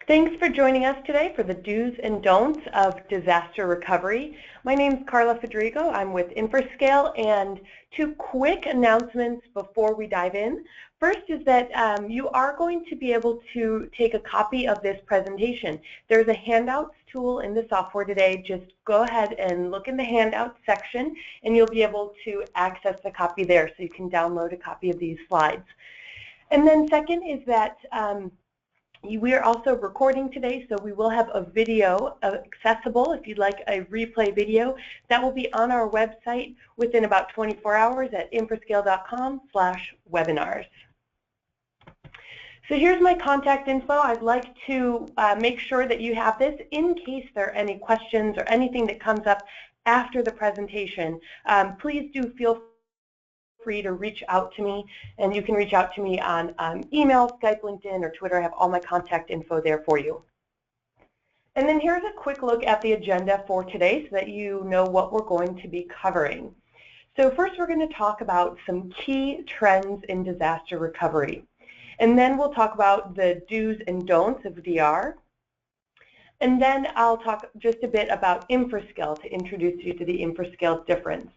Thanks for joining us today for the do's and don'ts of disaster recovery. My name is Carla Federico. I'm with Infrascale, and two quick announcements before we dive in. First is that you are going to be able to take a copy of this presentation. There's a handouts tool in the software today. Just go ahead and look in the handouts section, and you'll be able to access the copy there, so you can download a copy of these slides. And then second is that we are also recording today, so we will have a video accessible if you'd like a replay video. That will be on our website within about 24 hours at infrascale.com/webinars. So here's my contact info. I'd like to make sure that you have this in case there are any questions or anything that comes up after the presentation. Please do feel free to reach out to me, and you can reach out to me on email, Skype, LinkedIn, or Twitter. I have all my contact info there for you. And then here's a quick look at the agenda for today so that you know what we're going to be covering. So first we're going to talk about some key trends in disaster recovery. And then we'll talk about the do's and don'ts of DR. And then I'll talk just a bit about Infrascale to introduce you to the Infrascale difference.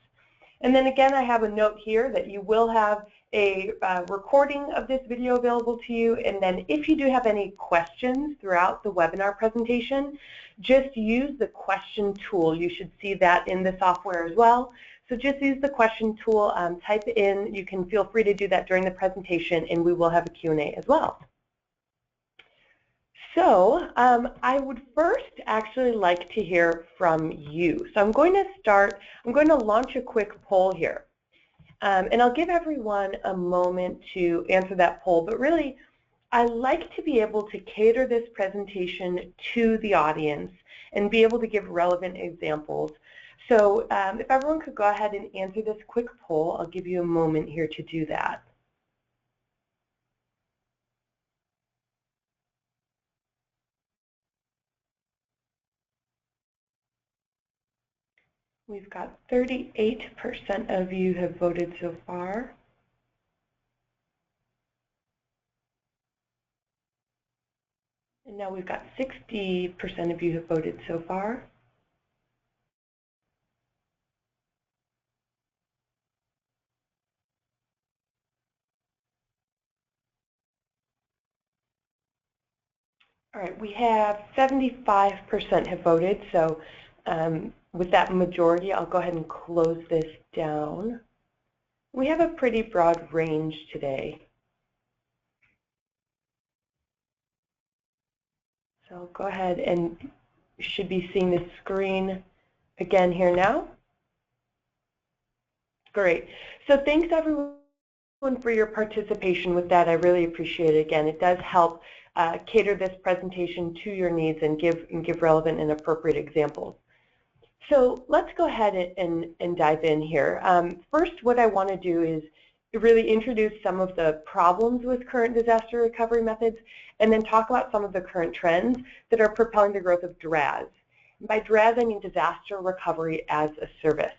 And then again, I have a note here that you will have a recording of this video available to you. And then if you do have any questions throughout the webinar presentation, just use the question tool. You should see that in the software as well. So just use the question tool, type in. You can feel free to do that during the presentation, and we will have a Q&A as well. So I would first actually like to hear from you. So I'm going to launch a quick poll here. And I'll give everyone a moment to answer that poll. But really, I like to be able to cater this presentation to the audience and be able to give relevant examples. So if everyone could go ahead and answer this quick poll, I'll give you a moment here to do that. We've got 38% of you have voted so far. And now we've got 60% of you have voted so far. All right, we have 75% have voted, so with that majority, I'll go ahead and close this down. We have a pretty broad range today. So I'll go ahead, and you should be seeing the screen again here now. Great. So thanks everyone for your participation with that. I really appreciate it. Again, it does help cater this presentation to your needs and give relevant and appropriate examples. So let's go ahead and dive in here. First, what I want to do is really introduce some of the problems with current disaster recovery methods, and then talk about some of the current trends that are propelling the growth of DRAAS. And by DRAAS, I mean disaster recovery as a service.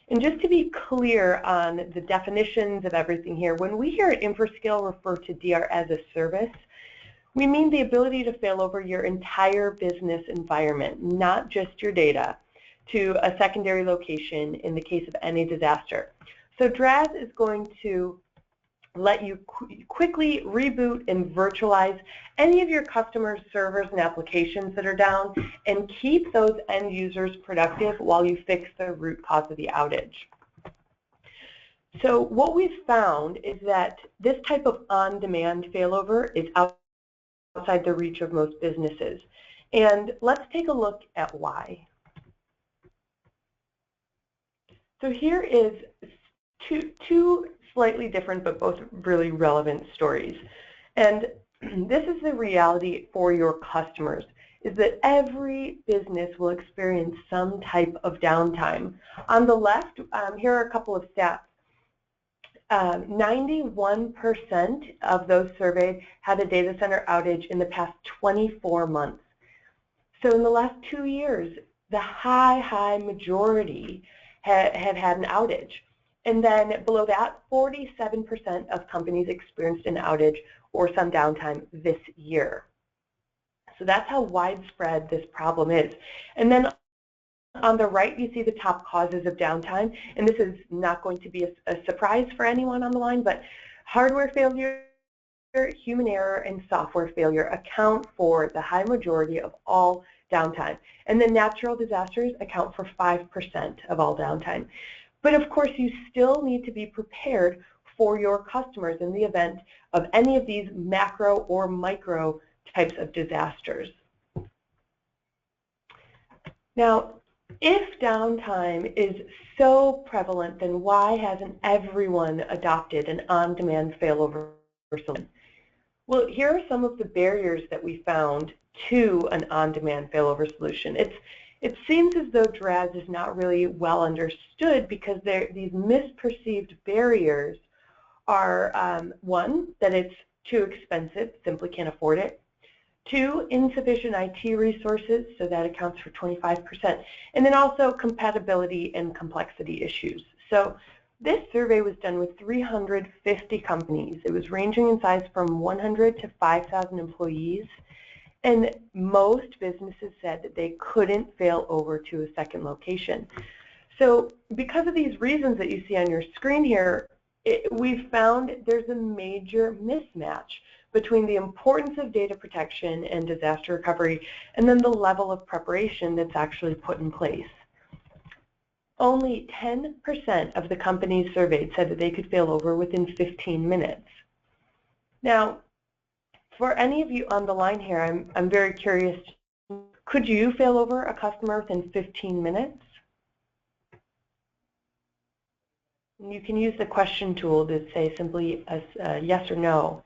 And just to be clear on the definitions of everything here, when we here at Infrascale refer to DR as a service, we mean the ability to fail over your entire business environment, not just your data, to a secondary location in the case of any disaster. So DRAAS is going to let you quickly reboot and virtualize any of your customers' servers and applications that are down, and keep those end users productive while you fix the root cause of the outage. So what we've found is that this type of on-demand failover is outside the reach of most businesses. And let's take a look at why. So here is two slightly different but both really relevant stories. And this is the reality for your customers, is that every business will experience some type of downtime. On the left, here are a couple of stats. 91% of those surveyed had a data center outage in the past 24 months. So in the last 2 years, the high majority have had an outage. And then below that, 47% of companies experienced an outage or some downtime this year. So that's how widespread this problem is. And then on the right, you see the top causes of downtime, and this is not going to be a surprise for anyone on the line, but hardware failure, human error, and software failure account for the high majority of all downtime. And then natural disasters account for 5% of all downtime. But of course, you still need to be prepared for your customers in the event of any of these macro or micro types of disasters. Now, if downtime is so prevalent, then why hasn't everyone adopted an on-demand failover solution? Well, here are some of the barriers that we found to an on-demand failover solution. It seems as though DRAAS is not really well understood because these misperceived barriers are, one, that it's too expensive, simply can't afford it. Two, insufficient IT resources, so that accounts for 25%. And then also compatibility and complexity issues. So this survey was done with 350 companies. It was ranging in size from 100 to 5,000 employees. And most businesses said that they couldn't fail over to a second location. So because of these reasons that you see on your screen here, we've found there's a major mismatch between the importance of data protection and disaster recovery and then the level of preparation that's actually put in place. Only 10% of the companies surveyed said that they could fail over within 15 minutes. Now, for any of you on the line here, I'm very curious, could you fail over a customer within 15 minutes? You can use the question tool to say simply a yes or no.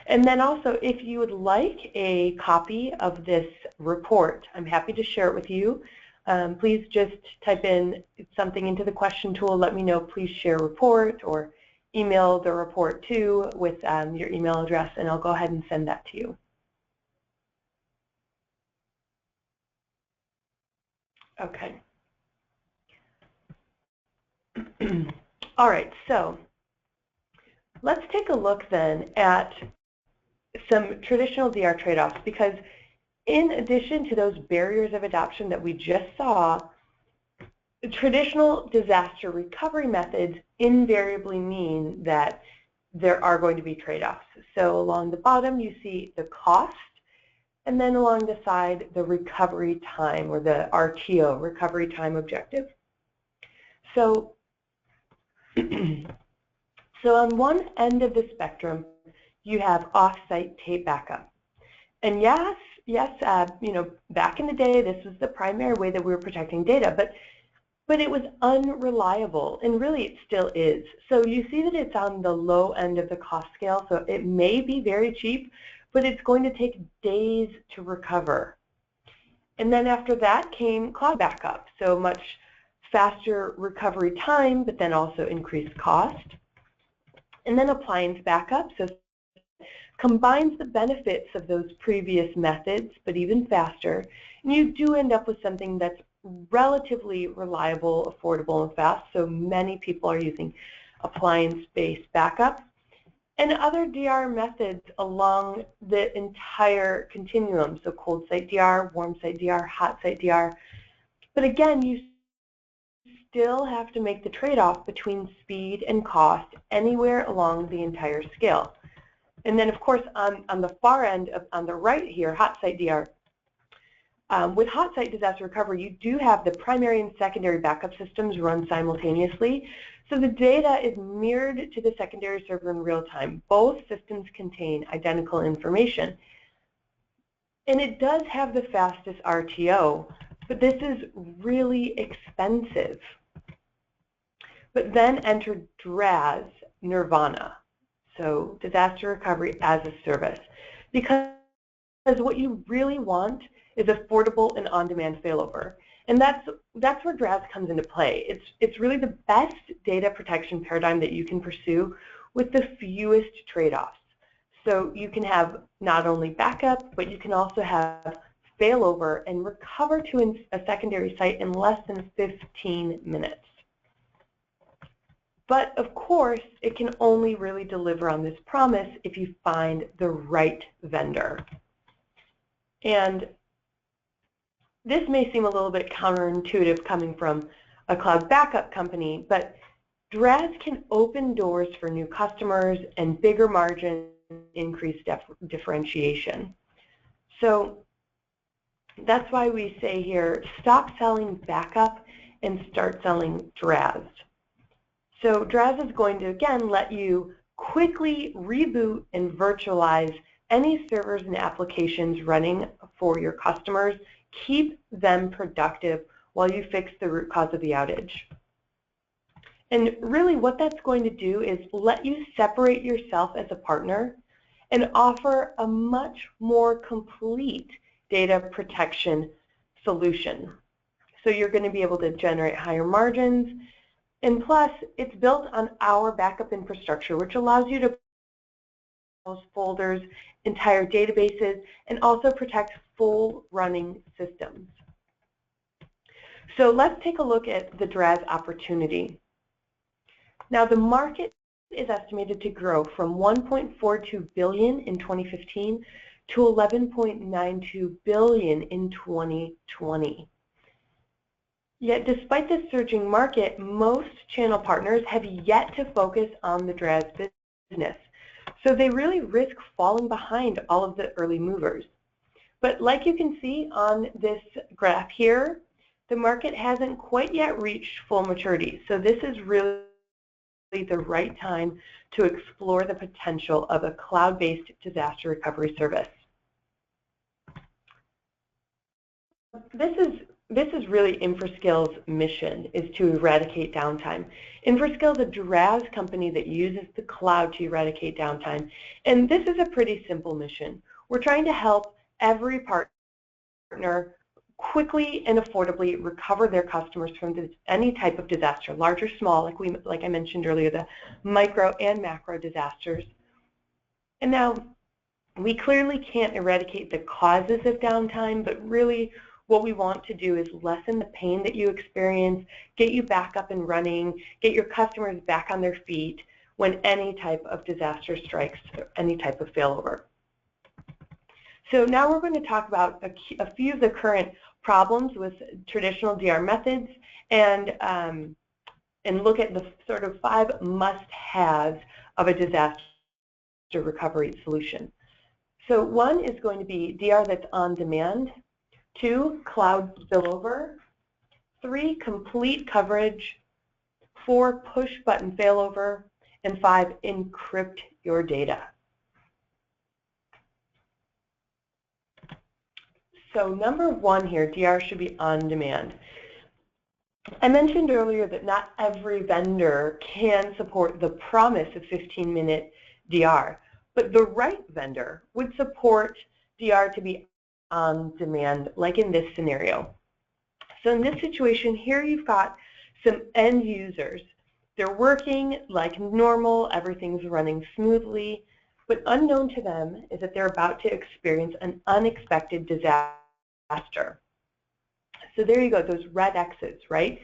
And then also, if you would like a copy of this report, I'm happy to share it with you. Please just type in something into the question tool, let me know, please share report, or email the report too with your email address, and I'll go ahead and send that to you. Okay. All right, so let's take a look then at some traditional DR trade-offs, because in addition to those barriers of adoption that we just saw, traditional disaster recovery methods invariably mean that there are going to be trade-offs. So along the bottom you see the cost, and then along the side the recovery time, or the RTO, recovery time objective. So on one end of the spectrum you have off-site tape backup. And yes, you know, back in the day this was the primary way that we were protecting data, but it was unreliable, and really it still is. So you see that it's on the low end of the cost scale, so it may be very cheap, but it's going to take days to recover. And then after that came cloud backup, so much faster recovery time, but then also increased cost. And then appliance backup, so combines the benefits of those previous methods, but even faster, and you do end up with something that's relatively reliable, affordable, and fast, so many people are using appliance-based backup. And other DR methods along the entire continuum, so cold site DR, warm site DR, hot site DR. But again, you still have to make the trade-off between speed and cost anywhere along the entire scale. And then, of course, on the far end, on the right here, hot site DR, with hot site disaster recovery, you do have the primary and secondary backup systems run simultaneously. So the data is mirrored to the secondary server in real time. Both systems contain identical information. And it does have the fastest RTO, but this is really expensive. But then enter DRAAS, Nirvana. So disaster recovery as a service, because what you really want is affordable and on-demand failover, and that's where DRAAS comes into play. It's really the best data protection paradigm that you can pursue with the fewest trade-offs. So you can have not only backup, but you can also have failover and recover to a secondary site in less than 15 minutes. But of course, it can only really deliver on this promise if you find the right vendor. And this may seem a little bit counterintuitive coming from a cloud backup company, but DRAAS can open doors for new customers and bigger margins, increased differentiation. So that's why we say here, stop selling backup and start selling DRAAS. So DRAAS is going to, again, let you quickly reboot and virtualize any servers and applications running for your customers. Keep them productive while you fix the root cause of the outage. And really what that's going to do is let you separate yourself as a partner and offer a much more complete data protection solution. So you're going to be able to generate higher margins, and plus it's built on our backup infrastructure, which allows you to those folders, entire databases, and also protect full running systems. So let's take a look at the DRAAS opportunity. Now the market is estimated to grow from $1.42 billion in 2015 to $11.92 billion in 2020. Yet despite this surging market, most channel partners have yet to focus on the DRAAS business. So they really risk falling behind all of the early movers. But like you can see on this graph here, the market hasn't quite yet reached full maturity. So this is really the right time to explore the potential of a cloud-based disaster recovery service. This is really Infrascale's mission, is to eradicate downtime. Infrascale is a DRAAS company that uses the cloud to eradicate downtime. And this is a pretty simple mission. We're trying to help every partner quickly and affordably recover their customers from any type of disaster, large or small, like I mentioned earlier, the micro and macro disasters. And now, we clearly can't eradicate the causes of downtime, but really what we want to do is lessen the pain that you experience, get you back up and running, get your customers back on their feet when any type of disaster strikes, any type of failover. So now we're going to talk about a few of the current problems with traditional DR methods and look at the sort of 5 must-haves of a disaster recovery solution. So 1 is going to be DR that's on demand. 2, cloud spillover. 3, complete coverage. 4, push button failover. And 5, encrypt your data. So number 1 here, DR should be on demand. I mentioned earlier that not every vendor can support the promise of 15-minute DR, but the right vendor would support DR to be on demand, like in this scenario. So in this situation here, you've got some end users. They're working like normal, everything's running smoothly, but unknown to them is that they're about to experience an unexpected disaster. So there you go, those red X's, right?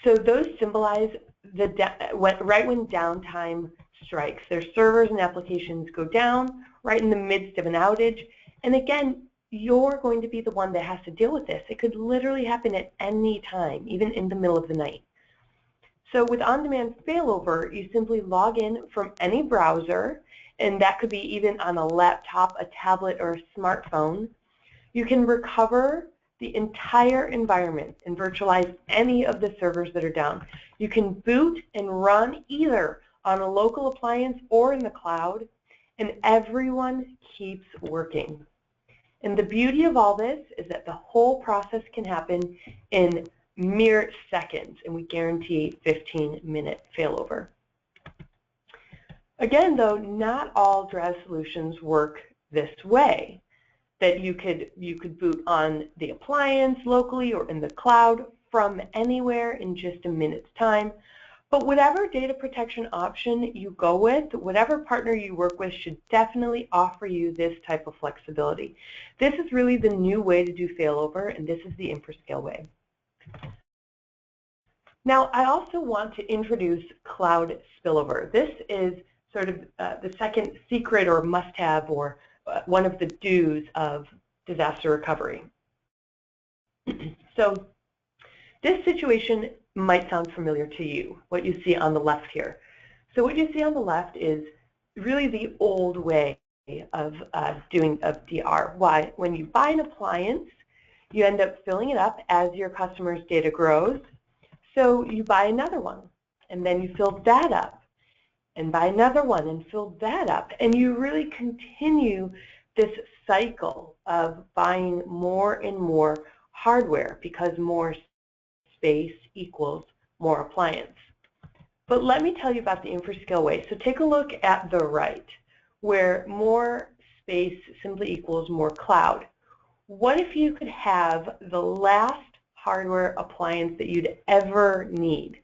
So those symbolize right when downtime strikes. Their servers and applications go down right in the midst of an outage. And again, you're going to be the one that has to deal with this. It could literally happen at any time, even in the middle of the night. So with on-demand failover, you simply log in from any browser, and that could be even on a laptop, a tablet, or a smartphone. You can recover the entire environment and virtualize any of the servers that are down. You can boot and run either on a local appliance or in the cloud, and everyone keeps working. And the beauty of all this is that the whole process can happen in mere seconds, and we guarantee 15-minute failover. Again, though, not all DRAAS solutions work this way, that you could boot on the appliance locally or in the cloud from anywhere in just a minute's time. But whatever data protection option you go with, whatever partner you work with should definitely offer you this type of flexibility. This is really the new way to do failover, and this is the Infrascale way. Now, I also want to introduce cloud spillover. This is sort of the second secret or must-have or one of the do's of disaster recovery. So this situation might sound familiar to you, what you see on the left here. So what you see on the left is really the old way of DR. Why? When you buy an appliance, you end up filling it up as your customer's data grows. So you buy another one, and then you fill that up, and buy another one and fill that up. And you really continue this cycle of buying more and more hardware because more space equals more appliance. But let me tell you about the Infrascale way. So take a look at the right, where more space simply equals more cloud. What if you could have the last hardware appliance that you'd ever need?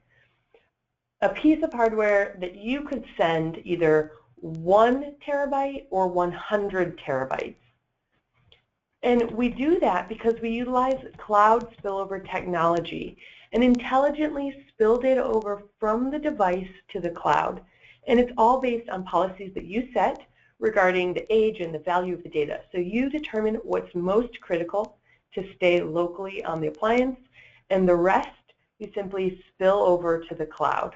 A piece of hardware that you could send either 1 terabyte or 100 terabytes. And we do that because we utilize cloud spillover technology and intelligently spill data over from the device to the cloud. And it's all based on policies that you set regarding the age and the value of the data. So you determine what's most critical to stay locally on the appliance, and the rest you simply spill over to the cloud.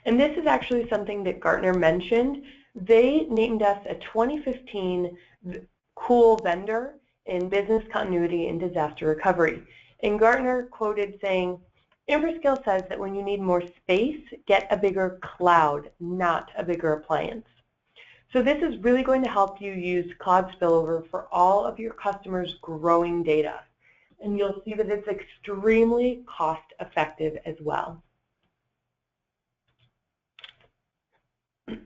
And this is actually something that Gartner mentioned. They named us a 2015 cool vendor in business continuity and disaster recovery. And Gartner quoted saying, Infrascale says that when you need more space, get a bigger cloud, not a bigger appliance. So this is really going to help you use cloud spillover for all of your customers' growing data. And you'll see that it's extremely cost effective as well.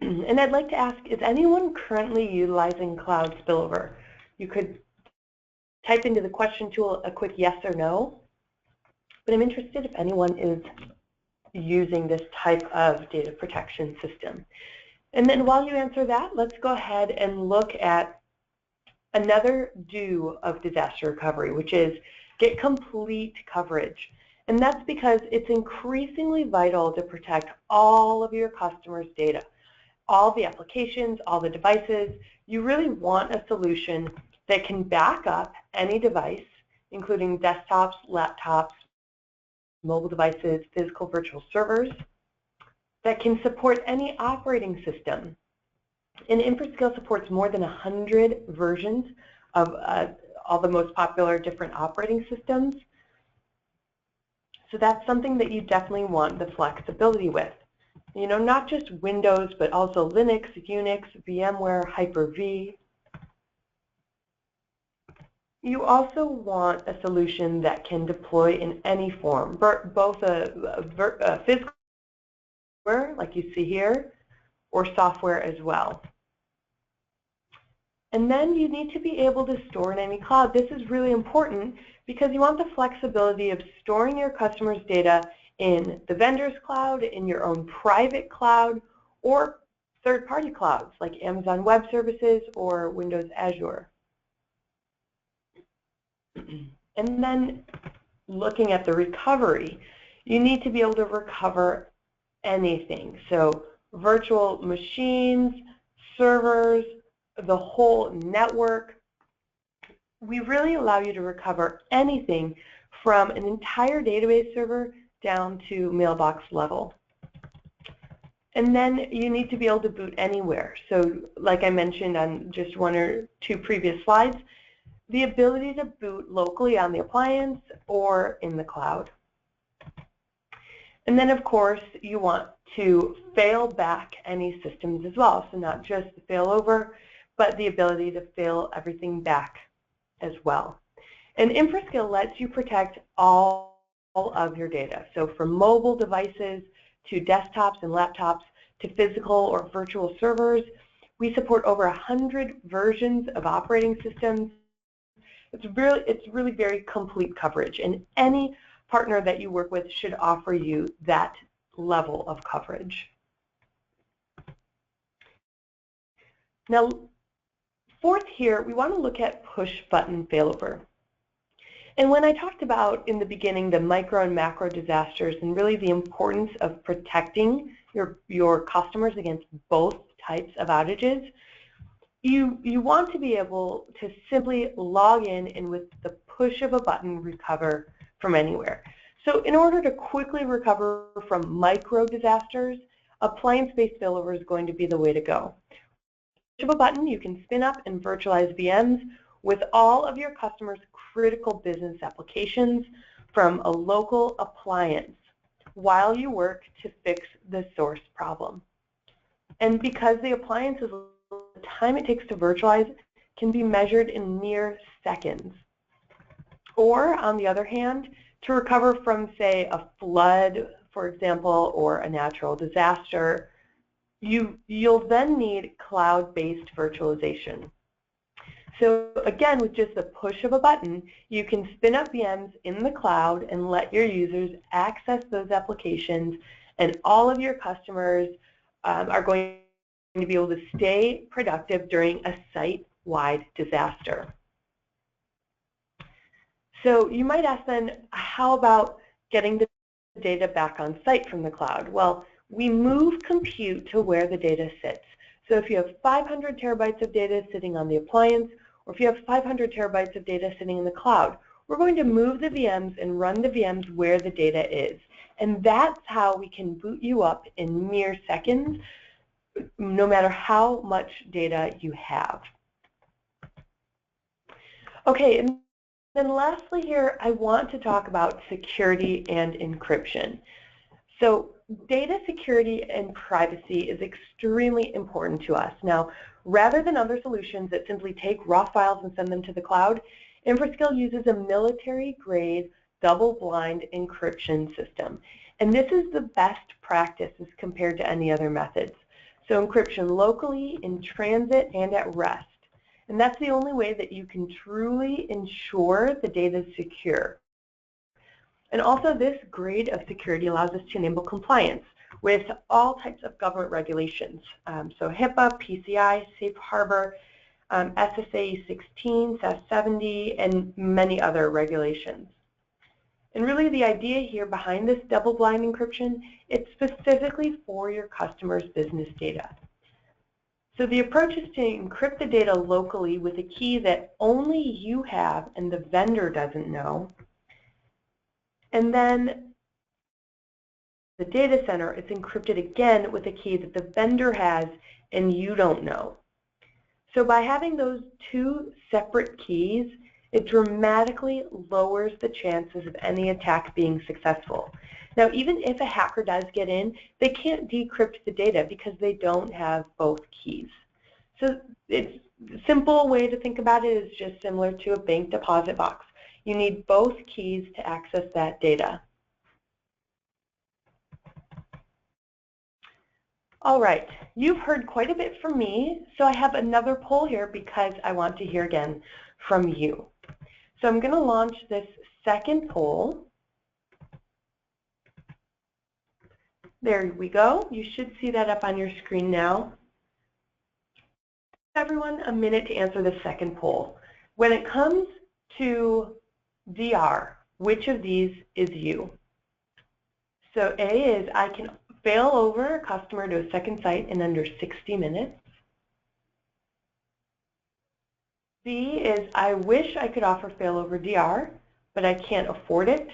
And I'd like to ask, is anyone currently utilizing cloud spillover? You could type into the question tool a quick yes or no, but I'm interested if anyone is using this type of data protection system. And then while you answer that, let's go ahead and look at another do of disaster recovery, which is get complete coverage. And that's because it's increasingly vital to protect all of your customers' data. All the applications, all the devices. You really want a solution that can back up any device, including desktops, laptops, mobile devices, physical virtual servers, that can support any operating system. And Infrascale supports more than 100 versions of all the most popular different operating systems. So that's something that you definitely want the flexibility with. You know, not just Windows, but also Linux, Unix, VMware, Hyper-V. You also want a solution that can deploy in any form, both a physical hardware, like you see here, or software as well. And then you need to be able to store in any cloud. This is really important because you want the flexibility of storing your customers' data in the vendor's cloud, in your own private cloud, or third-party clouds like Amazon Web Services or Windows Azure. And then looking at the recovery, you need to be able to recover anything. So virtual machines, servers, the whole network. We really allow you to recover anything from an entire database server down to mailbox level. And then you need to be able to boot anywhere. So like I mentioned on just 1 or 2 previous slides, the ability to boot locally on the appliance or in the cloud. And then of course you want to fail back any systems as well. So not just the failover, but the ability to fail everything back as well. And Infrascale lets you protect all of your data. So from mobile devices to desktops and laptops to physical or virtual servers, we support over 100 versions of operating systems. It's really very complete coverage, and any partner that you work with should offer you that level of coverage. Now, fourth here, we want to look at push-button failover. And when I talked about in the beginning the micro and macro disasters and really the importance of protecting your customers against both types of outages, you want to be able to simply log in and with the push of a button recover from anywhere. So in order to quickly recover from micro disasters, appliance-based failover is going to be the way to go. Push of a button, you can spin up and virtualize VMs with all of your customers' critical business applications from a local appliance while you work to fix the source problem. And because the appliance is the time it takes to virtualize can be measured in mere seconds. Or, on the other hand, to recover from, say, a flood, for example, or a natural disaster, you'll then need cloud-based virtualization. So again, with just the push of a button, you can spin up VMs in the cloud and let your users access those applications, and all of your customers are going to be able to stay productive during a site-wide disaster. So you might ask then, how about getting the data back on site from the cloud? Well, we move compute to where the data sits. So if you have 500 terabytes of data sitting on the appliance, or if you have 500 terabytes of data sitting in the cloud, we're going to move the VMs and run the VMs where the data is. And that's how we can boot you up in mere seconds, no matter how much data you have. Okay, and then lastly here, I want to talk about security and encryption. So data security and privacy is extremely important to us. Now, rather than other solutions that simply take raw files and send them to the cloud, Infrascale uses a military-grade double-blind encryption system. And this is the best practice as compared to any other methods. So encryption locally, in transit, and at rest. And that's the only way that you can truly ensure the data is secure. And also this grade of security allows us to enable compliance with all types of government regulations. So HIPAA, PCI, Safe Harbor, SSA 16, SAS 70, and many other regulations. And really the idea here behind this double-blind encryption, it's specifically for your customers' business data. So the approach is to encrypt the data locally with a key that only you have and the vendor doesn't know. And then the data center is encrypted again with a key that the vendor has and you don't know. So by having those two separate keys, it dramatically lowers the chances of any attack being successful. Now, even if a hacker does get in, they can't decrypt the data because they don't have both keys. So it's a simple way to think about it is just similar to a bank deposit box. You need both keys to access that data. All right, you've heard quite a bit from me, so I have another poll here because I want to hear again from you. So I'm going to launch this second poll. There we go. You should see that up on your screen now. Everyone, a minute to answer the second poll. When it comes to DR, which of these is you? So A is I can fail over a customer to a second site in under 60 minutes. B is I wish I could offer failover DR, but I can't afford it.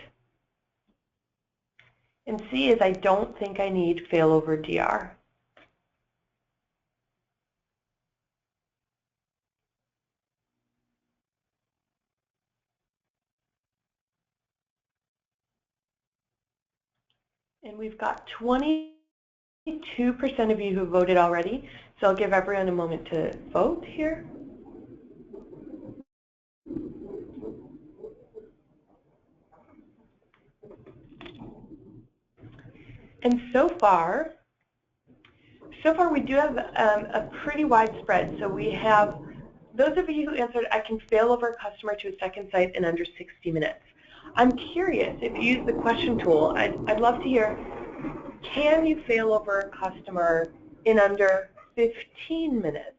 And C is I don't think I need failover DR. And we've got 22% of you who voted already, so I'll give everyone a moment to vote here. And so far we do have a pretty wide spread. So we have those of you who answered, I can fail over a customer to a second site in under 60 minutes. I'm curious, if you use the question tool, I'd love to hear, can you fail over a customer in under 15 minutes?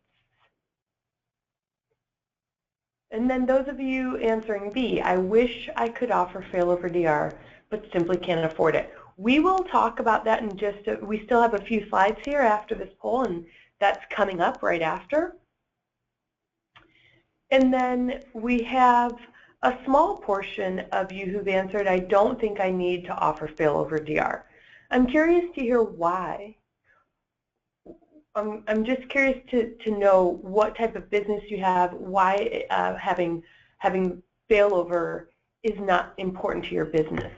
And then those of you answering B, I wish I could offer failover DR, but simply can't afford it. We will talk about that in just we still have a few slides here after this poll, and that's coming up right after. And then we have a small portion of you who've answered, I don't think I need to offer failover DR. I'm curious to hear why. I'm just curious to know what type of business you have, why having failover is not important to your business.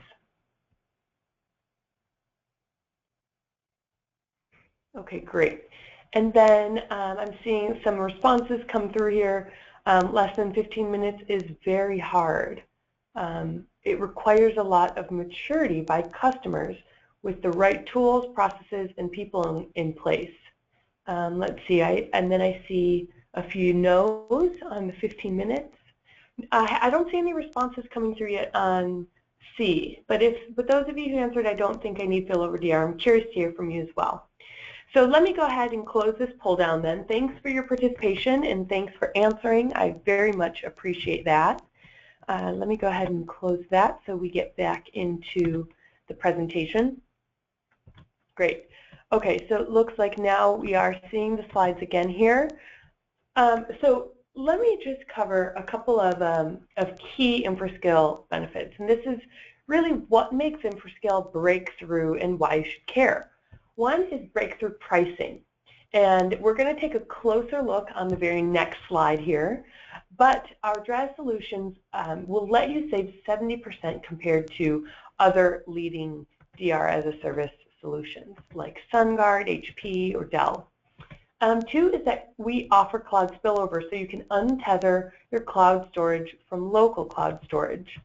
Okay, great. And then I'm seeing some responses come through here. Less than 15 minutes is very hard. It requires a lot of maturity by customers with the right tools, processes, and people in place. Let's see, and then I see a few no's on the 15 minutes. I don't see any responses coming through yet on C, but those of you who answered, I don't think I need failover DR, I'm curious to hear from you as well. So let me go ahead and close this poll down then. Thanks for your participation and thanks for answering. I very much appreciate that. Let me go ahead and close that so we get back into the presentation. Great. Okay, so it looks like now we are seeing the slides again here. So let me just cover a couple of key Infrascale benefits. And this is really what makes Infrascale breakthrough and why you should care. One is breakthrough pricing. And we're going to take a closer look on the very next slide here. But our DRAAS solutions will let you save 70% compared to other leading DR as a service solutions like SunGard, HP, or Dell. Two is that we offer cloud spillover, so you can untether your cloud storage from local cloud storage.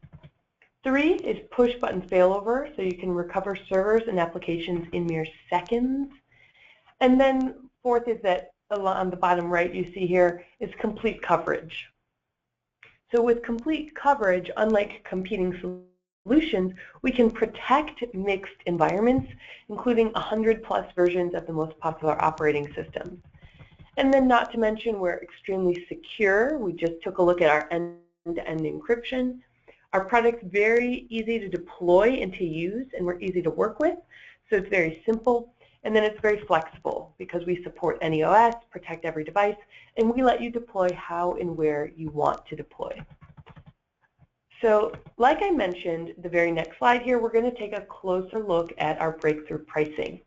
Three is push-button failover, so you can recover servers and applications in mere seconds. And then fourth is that on the bottom right you see here is complete coverage. So with complete coverage, unlike competing solutions, we can protect mixed environments, including 100+ versions of the most popular operating systems. And then not to mention we're extremely secure. We just took a look at our end-to-end encryption. Our product's very easy to deploy and to use, and we're easy to work with, so it's very simple. And then it's very flexible because we support any OS, protect every device, and we let you deploy how and where you want to deploy. So like I mentioned, the very next slide here, we're going to take a closer look at our breakthrough pricing.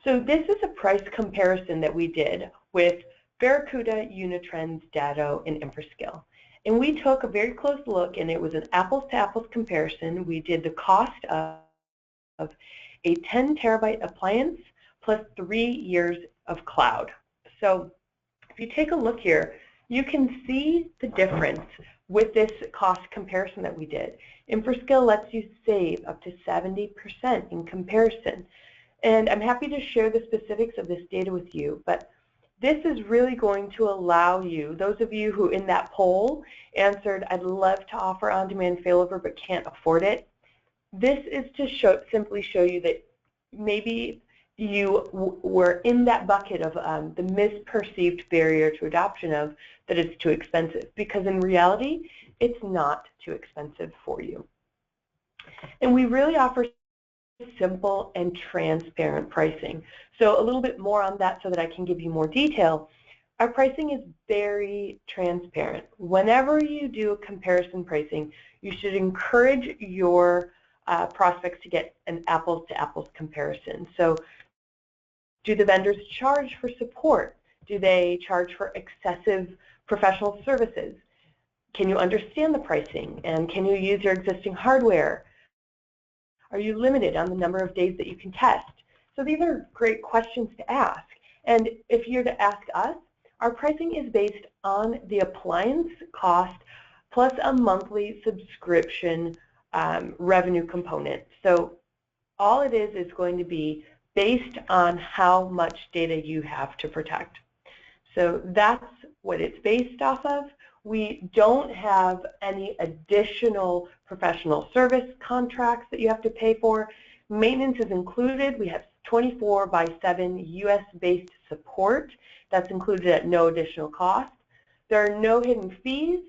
So this is a price comparison that we did with Barracuda, Unitrends, Datto, and Infrascale. And we took a very close look, and it was an apples-to-apples comparison. We did the cost of a 10 terabyte appliance plus 3 years of cloud. So if you take a look here, you can see the difference with this cost comparison that we did. Infrascale lets you save up to 70% in comparison. And I'm happy to share the specifics of this data with you, but this is really going to allow you, those of you who in that poll answered, I'd love to offer on-demand failover but can't afford it. This is to simply show you that maybe you were in that bucket of the misperceived barrier to adoption of that it's too expensive, because in reality, it's not too expensive for you. And we really offer simple and transparent pricing. So a little bit more on that so that I can give you more detail. Our pricing is very transparent. Whenever you do a comparison pricing, you should encourage your prospects to get an apples-to-apples comparison. So do the vendors charge for support? Do they charge for excessive professional services? Can you understand the pricing? And can you use your existing hardware? Are you limited on the number of days that you can test? So these are great questions to ask. And if you're to ask us, our pricing is based on the appliance cost plus a monthly subscription revenue component. So all it is going to be based on how much data you have to protect. So that's what it's based off of. We don't have any additional professional service contracts that you have to pay for. Maintenance is included. We have 24/7 US-based support. That's included at no additional cost. There are no hidden fees.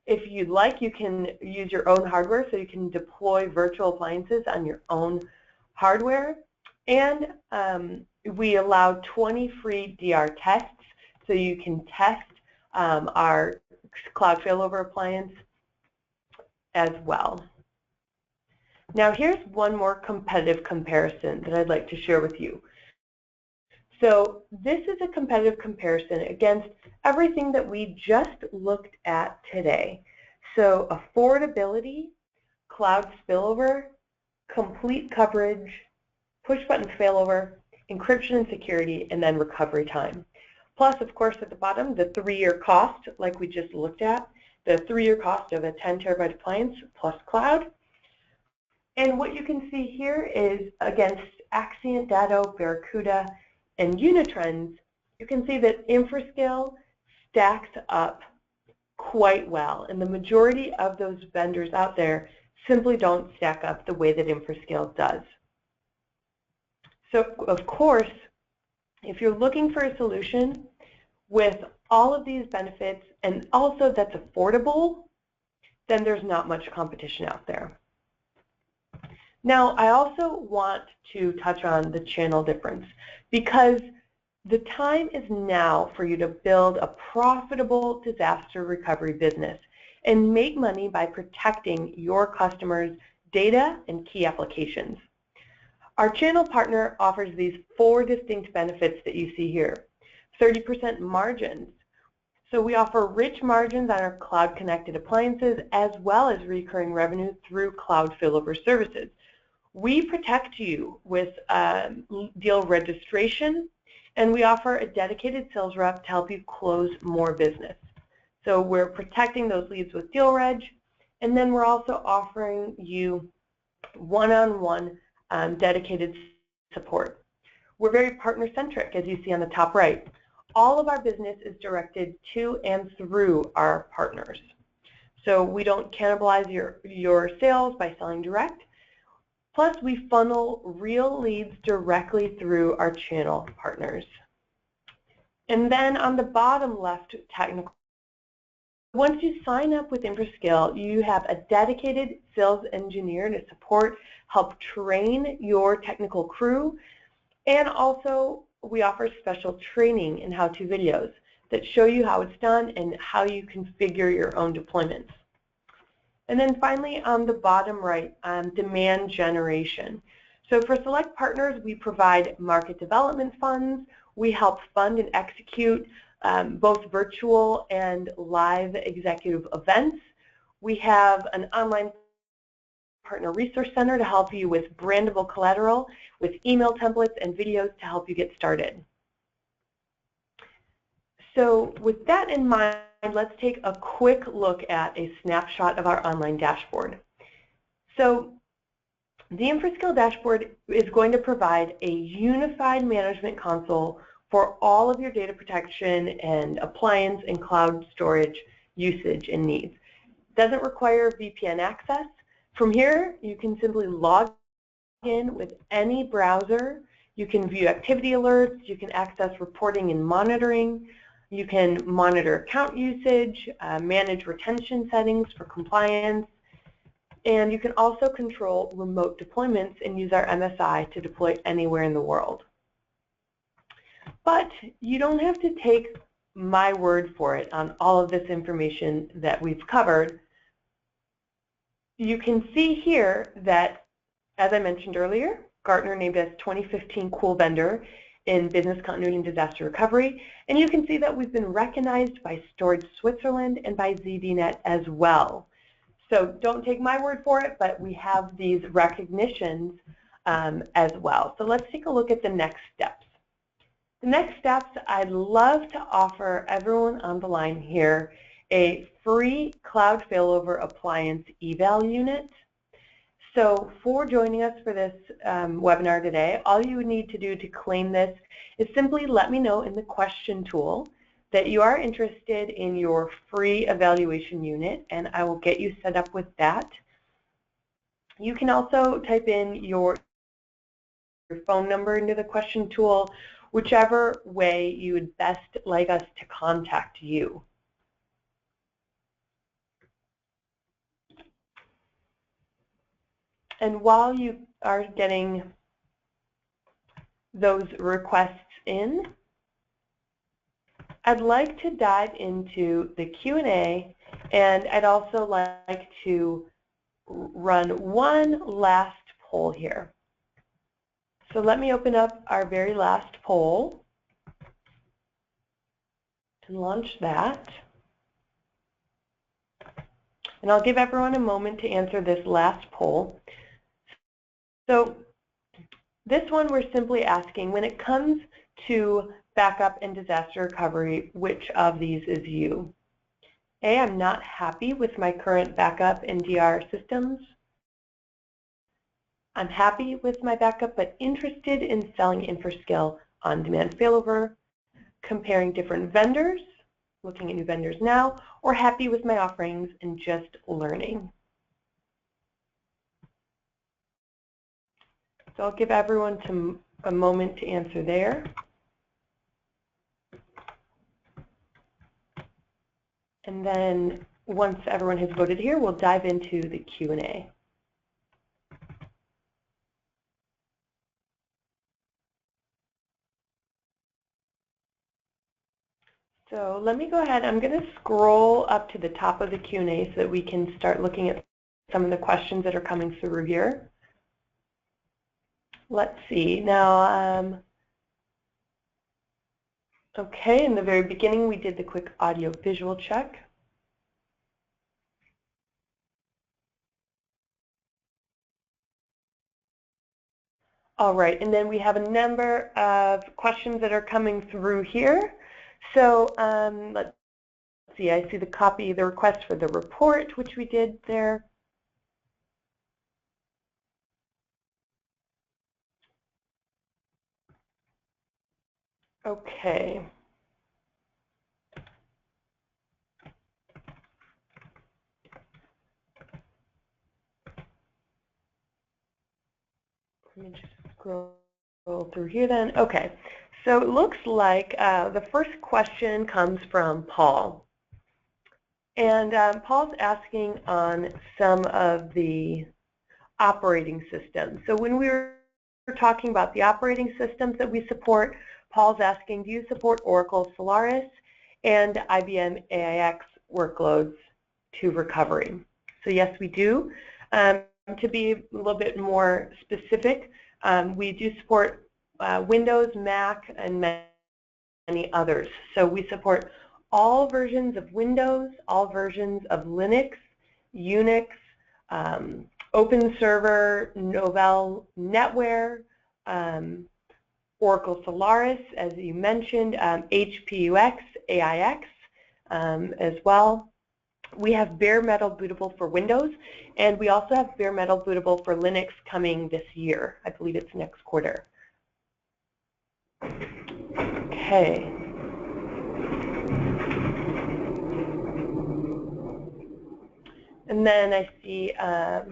If you'd like, you can use your own hardware, so you can deploy virtual appliances on your own hardware. And we allow 20 free DR tests, so you can test our cloud failover appliance as well. Now here's one more competitive comparison that I'd like to share with you. So this is a competitive comparison against everything that we just looked at today. So affordability, cloud spillover, complete coverage, push-button failover, encryption and security, and then recovery time. Plus, of course, at the bottom, the 3-year cost, like we just looked at, the 3-year cost of a 10 terabyte appliance plus cloud. And what you can see here is against Axient, Datto, Barracuda, and Unitrends, you can see that Infrascale stacks up quite well. And the majority of those vendors out there simply don't stack up the way that Infrascale does. So, of course, if you're looking for a solution with all of these benefits and also that's affordable, then there's not much competition out there. Now, I also want to touch on the channel difference because the time is now for you to build a profitable disaster recovery business and make money by protecting your customers' data and key applications. Our channel partner offers these 4 distinct benefits that you see here. 30% margins. So we offer rich margins on our cloud-connected appliances as well as recurring revenue through cloud failover services. We protect you with deal registration, and we offer a dedicated sales rep to help you close more business. So we're protecting those leads with deal reg, and then we're also offering you one-on-one dedicated support. We're very partner-centric, as you see on the top right. All of our business is directed to and through our partners. So we don't cannibalize your sales by selling direct. Plus, we funnel real leads directly through our channel partners. And then on the bottom left, technical. Once you sign up with Infrascale, you have a dedicated sales engineer to support, help train your technical crew, and also we offer special training and how-to videos that show you how it's done and how you configure your own deployments. And then finally, on the bottom right, demand generation. So for select partners, we provide market development funds. We help fund and execute both virtual and live executive events. We have an online partner resource center to help you with brandable collateral, with email templates and videos to help you get started. So with that in mind, let's take a quick look at a snapshot of our online dashboard. So the Infrascale dashboard is going to provide a unified management console for all of your data protection and appliance and cloud storage usage and needs. It doesn't require VPN access. From here, you can simply log in with any browser. You can view activity alerts. You can access reporting and monitoring. You can monitor account usage, manage retention settings for compliance, and you can also control remote deployments and use our MSI to deploy anywhere in the world. But you don't have to take my word for it on all of this information that we've covered. You can see here that, as I mentioned earlier, Gartner named us 2015 Cool Vendor in Business Continuity and Disaster Recovery, and you can see that we've been recognized by Storage Switzerland and by ZDNet as well. So don't take my word for it, but we have these recognitions as well. So let's take a look at the next steps. The next steps, I'd love to offer everyone on the line here a free cloud failover appliance eval unit. So for joining us for this webinar today, all you would need to do to claim this is simply let me know in the question tool that you are interested in your free evaluation unit, and I will get you set up with that. You can also type in your phone number into the question tool, whichever way you would best like us to contact you. And while you are getting those requests in, I'd like to dive into the Q&A, and I'd also like to run one last poll here. So let me open up our very last poll and launch that. And I'll give everyone a moment to answer this last poll. So this one we're simply asking, when it comes to backup and disaster recovery, which of these is you? A, I'm not happy with my current backup and DR systems. I'm happy with my backup but interested in selling Infrascale on-demand failover, comparing different vendors, looking at new vendors now, or happy with my offerings and just learning. So I'll give everyone a moment to answer there. And then once everyone has voted here, we'll dive into the Q&A. So let me go ahead. I'm going to scroll up to the top of the Q&A so that we can start looking at some of the questions that are coming through here. Let's see. Now, okay, in the very beginning, we did the quick audio-visual check. All right, and then we have a number of questions that are coming through here. So let's see, I see the request for the report, which we did there. Okay. Let me just scroll through here then. Okay, so it looks like the first question comes from Paul. And Paul's asking on some of the operating systems. So when we were talking about the operating systems that we support, Paul's asking, do you support Oracle Solaris and IBM AIX workloads to recovery? So yes, we do. To be a little bit more specific, we do support Windows, Mac, and many others. So we support all versions of Windows, all versions of Linux, Unix, Open Server, Novell NetWare, Oracle Solaris, as you mentioned, HPUX, AIX as well. We have bare metal bootable for Windows, and we also have bare metal bootable for Linux coming this year. I believe it's next quarter. Okay. And then I see a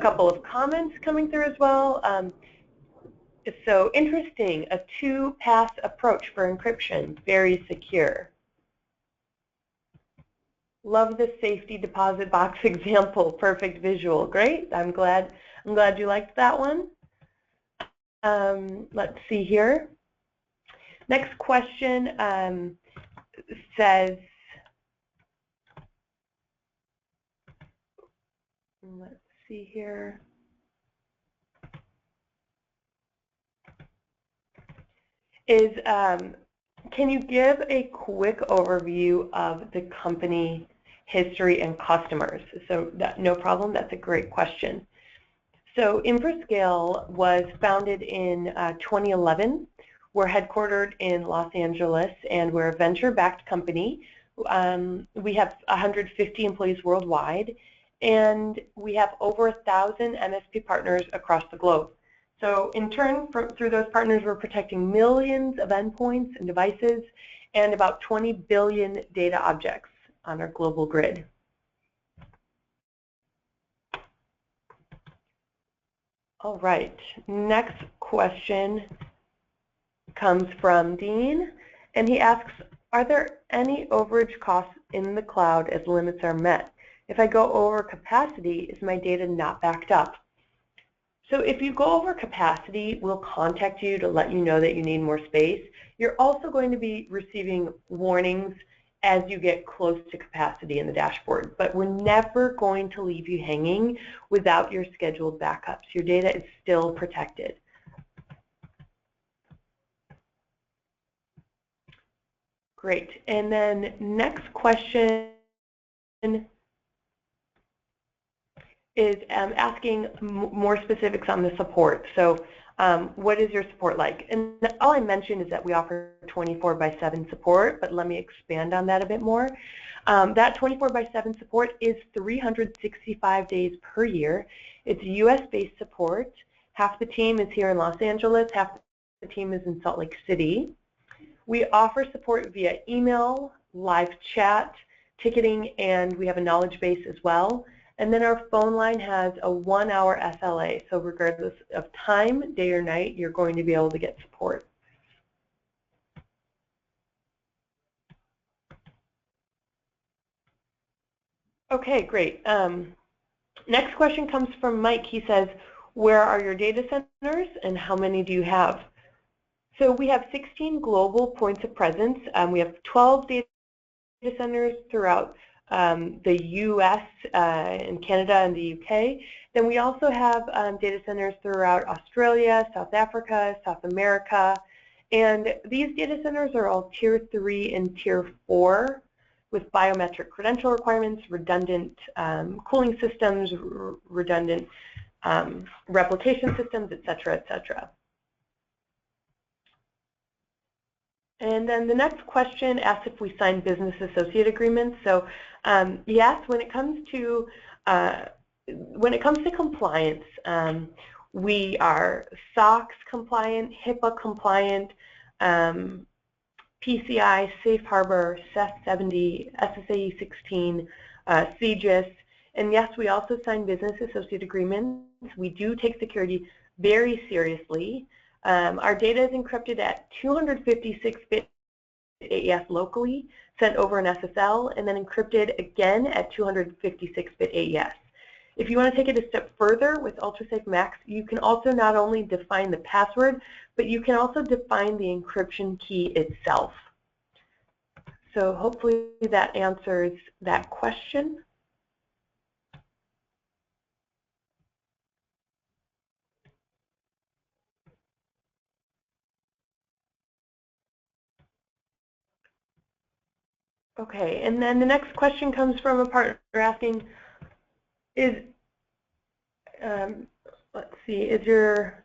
couple of comments coming through as well. So interesting, a two-pass approach for encryption, very secure. Love the safety deposit box example, perfect visual. Great, I'm glad you liked that one. Let's see here. Next question says, let's see here. Is can you give a quick overview of the company history and customers? So no problem, that's a great question. So Infrascale was founded in 2011. We're headquartered in Los Angeles, and we're a venture-backed company. We have 150 employees worldwide, and we have over 1,000 MSP partners across the globe. So in turn, through those partners, we're protecting millions of endpoints and devices and about 20 billion data objects on our global grid. All right, next question comes from Dean, and he asks, are there any overage costs in the cloud as limits are met? If I go over capacity, is my data not backed up? So if you go over capacity, we'll contact you to let you know that you need more space. You're also going to be receiving warnings as you get close to capacity in the dashboard, but we're never going to leave you hanging without your scheduled backups. Your data is still protected. Great. And then next question is asking more specifics on the support. So what is your support like? And all I mentioned is that we offer 24/7 support, but let me expand on that a bit more. That 24/7 support is 365 days per year. It's US-based support. Half the team is here in Los Angeles, half the team is in Salt Lake City. We offer support via email, live chat, ticketing, and we have a knowledge base as well. And then our phone line has a 1-hour SLA, so regardless of time, day or night, you're going to be able to get support. Okay, great. Next question comes from Mike. He says, where are your data centers and how many do you have? So we have 16 global points of presence. We have 12 data centers throughout the US and Canada and the UK. Then we also have data centers throughout Australia, South Africa, South America. And these data centers are all Tier 3 and Tier 4 with biometric credential requirements, redundant cooling systems, redundant replication systems, et cetera, et cetera. And then the next question asks if we sign business associate agreements. So yes, when it comes to compliance, we are SOX compliant, HIPAA compliant, PCI, Safe Harbor, CES 70, SSAE 16, CGIS, and yes, we also sign business associate agreements. We do take security very seriously. Our data is encrypted at 256-bit AES locally, sent over an SSL, and then encrypted again at 256-bit AES. If you want to take it a step further with UltraSafe Max, you can also not only define the password, but you can also define the encryption key itself. So hopefully that answers that question. Okay, and then the next question comes from a partner asking, let's see, is your,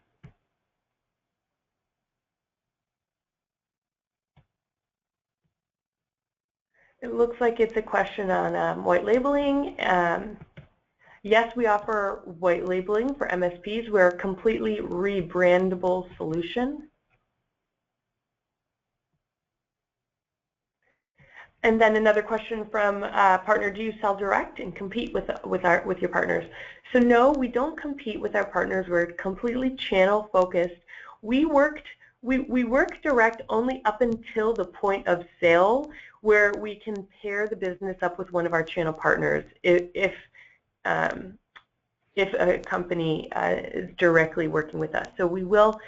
it looks like it's a question on white labeling. Yes, we offer white labeling for MSPs. We're a completely rebrandable solution. And then another question from partner, do you sell direct and compete with your partners? So no, we don't compete with our partners. We're completely channel focused. We work direct only up until the point of sale where we can pair the business up with one of our channel partners if a company is directly working with us. So we will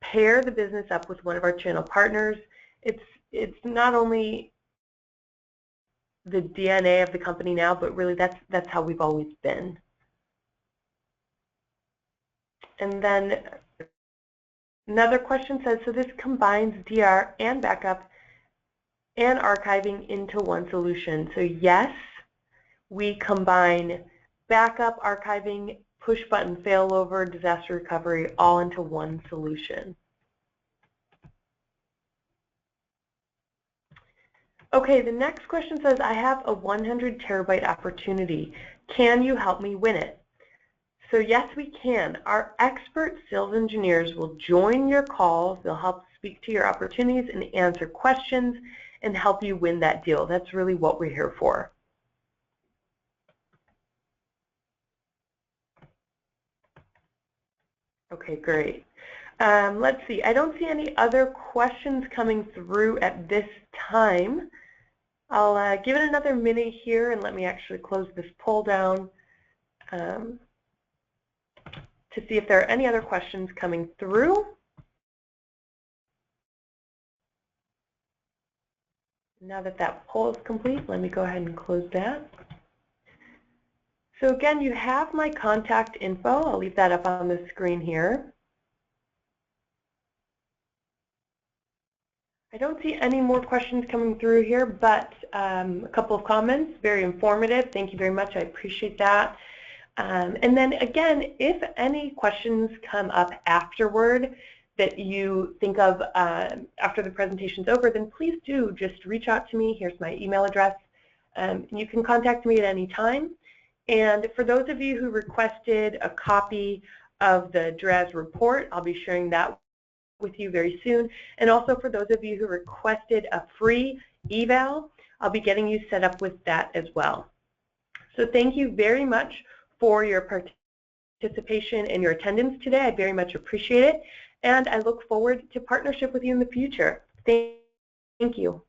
pair the business up with one of our channel partners. It's not only the DNA of the company now, but really that's how we've always been. And then another question says, so this combines DR and backup and archiving into one solution. So yes, we combine backup, archiving, push button failover, disaster recovery all into one solution. Okay, the next question says, I have a 100 terabyte opportunity. Can you help me win it? So yes, we can. Our expert sales engineers will join your calls. They'll help speak to your opportunities and answer questions and help you win that deal. That's really what we're here for. Okay, great. Let's see. I don't see any other questions coming through at this time. I'll give it another minute here and let me actually close this poll down to to see if there are any other questions coming through. Now that that poll is complete, let me go ahead and close that. So again, you have my contact info. I'll leave that up on the screen here. I don't see any more questions coming through here, but a couple of comments, very informative. Thank you very much. I appreciate that. And then again, if any questions come up afterward that you think of after the presentation's over, then please do just reach out to me. Here's my email address. You can contact me at any time. And for those of you who requested a copy of the DRAAS report, I'll be sharing that with you very soon. And also for those of you who requested a free eval, I'll be getting you set up with that as well. So thank you very much for your participation and your attendance today. I very much appreciate it. And I look forward to partnership with you in the future. Thank you.